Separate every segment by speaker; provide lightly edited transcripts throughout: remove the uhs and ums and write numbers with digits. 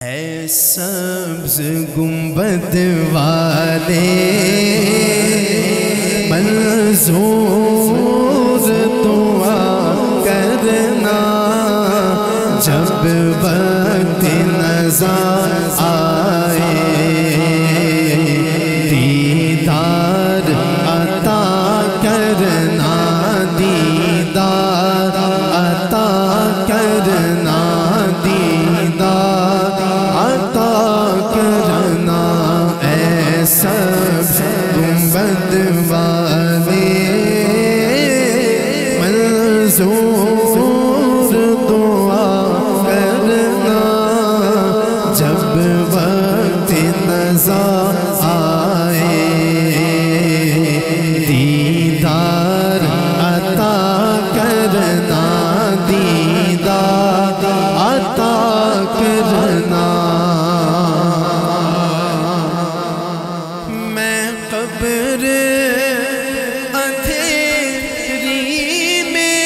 Speaker 1: اے سبز گنبد والے منظور دعا کرنا، جب وقت نظر آئے دیدار عطا کرنا، دیدار عطا کرنا، دیدار عطا کرنا۔ اے سبز گنبد والے منظور دعا کرنا، جب وقت نظر آئے دیدار عطا کرنا، دیدار عطا کرنا۔ میں قبر اندھیری میں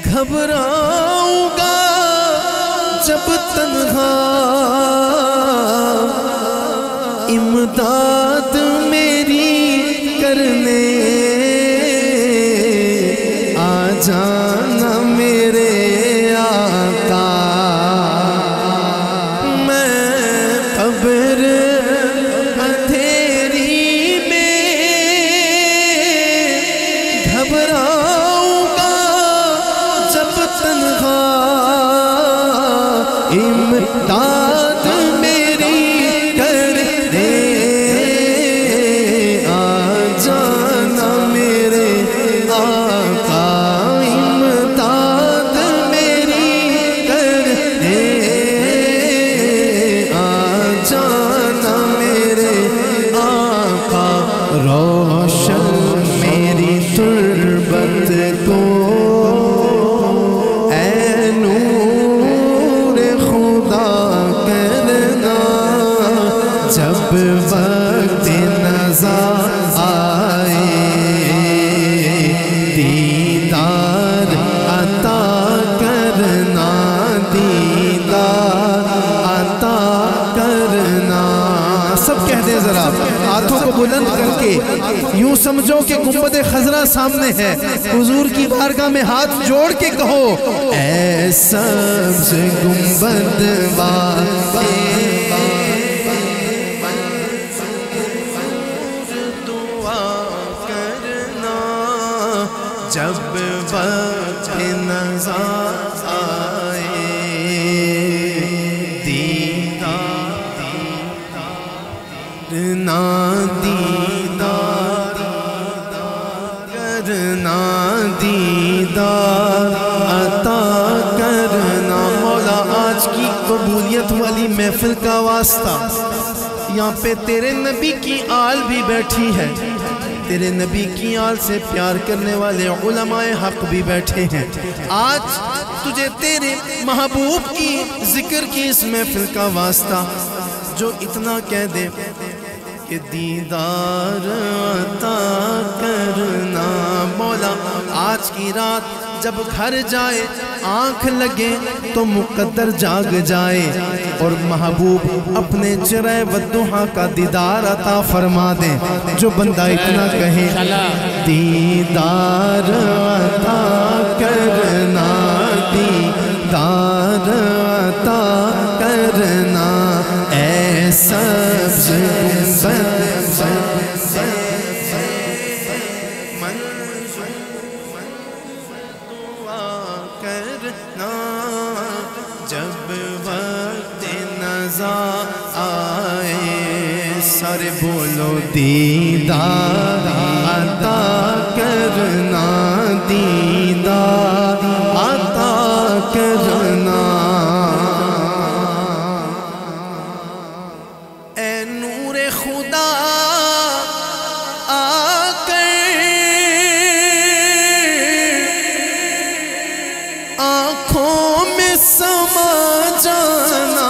Speaker 1: گھبراؤں گا جب تنہا، امداد میری کرنے آ جانا میرے آقا۔ میں قبر اندھیری میں گھبراؤں گا جب تنہا، امداد میری کرنے آ جانا میرے آقا، امداد میری کرنے آ جانا میرے آقا۔ روشن میری تربت کو اے نور خدا کرنا، جب وقت نظر آئے دیدار عطا کرنا، دیدار عطا کرنا۔ سب کہہ دیں ذرا ہاتھوں کو بلند کر کے، یوں سمجھو کہ گنبد خضرا سامنے ہے، حضور کی بارگاہ میں ہاتھ جوڑ کے کہو اے سبز گنبد والے دعا کرنا، جب وقت نظر آئے دیدار کرنا، دیدار کرنا، دیدار عطا کرنا۔ مولا آج کی قبولیت والی محفل کا واسطہ، یہاں پہ تیرے نبی کی آل بھی بیٹھی ہے، تیرے نبی کی آل سے پیار کرنے والے علماء حق بھی بیٹھے ہیں۔ آج تجھے تیرے محبوب کی ذکر کی اس محفل کا واسطہ جو اتنا کہہ دے کہ دیدار عطا کرنا۔ مولا آج کی رات جب گھر جائے آنکھ لگے تو مقدر جاگ جائے، اور محبوب اپنے چرے والضحیٰ کا دیدار عطا فرما دیں۔ جو بندہ اتنا کہے دیدار عطا کرنا، دیدار عطا کرنا، اے سبز جب وقت نظر آئے، سارے بولو دیدار عطا کرنا، دیدار عطا کرنا۔ اے نور خدا آ کر آنکھوں میں سما جانا،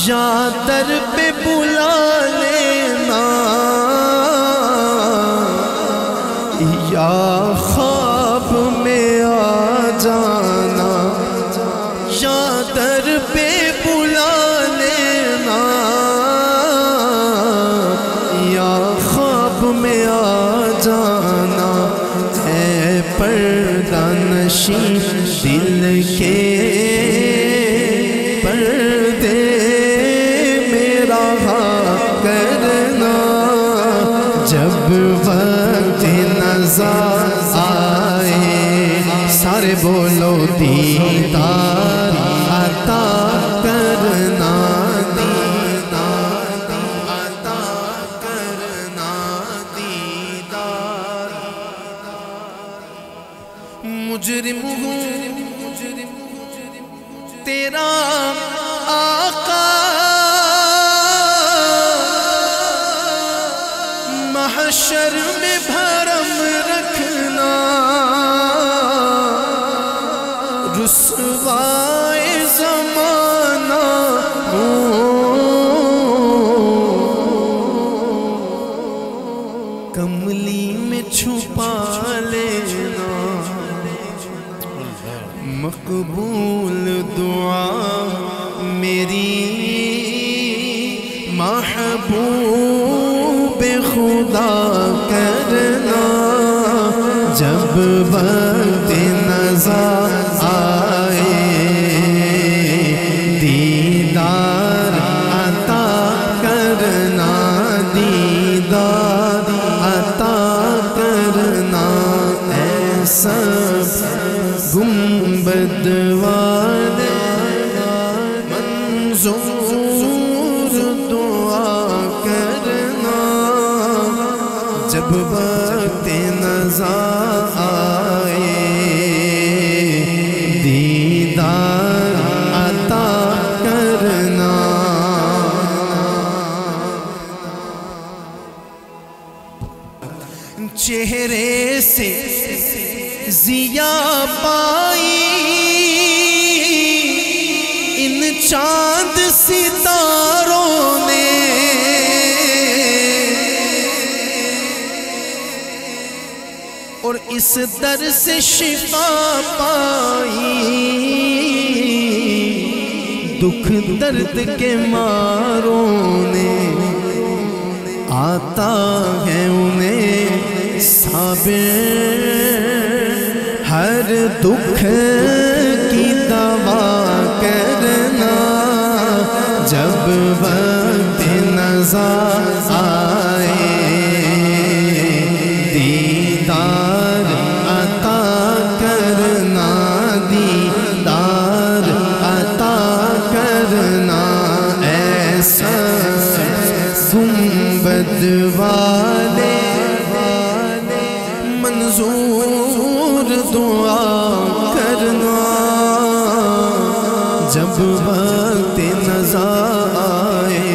Speaker 1: یا در پہ بلا لے میں آ جانا ہے پردہ نشین دل کے پردے میں رہا کرنا جب وقت نظر آئے سارے بولو دیدار عطا کرنا دیدار عطا کرنا دیدار مجرم ہوں تیرا آقا محشر میں بھرم رکھنا رسوائے زمانہ کملی میں چھپا لینا مقبول دعا میری محبوب خدا کرنا جب وقت نظر آئے دیدار عطا کرنا دیدار عطا کرنا ایسا گنبد والے منظور دعا کرنا جب وقت نظر آئے دیدار عطا کرنا چہرے سے ضیا پائی ان چاند ستاروں نے اور اس در سے شفا پائی دکھ درد کے ماروں نے آتا ہے انہیں صابر ہر دکھ کی دوا کرنا جب وقت نظر آئے دیدار عطا کرنا دیدار عطا کرنا ایسا گنبد والے منظور دعا کرنا جب وقت نظر آئے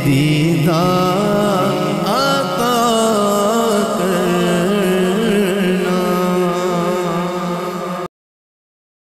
Speaker 1: دیدار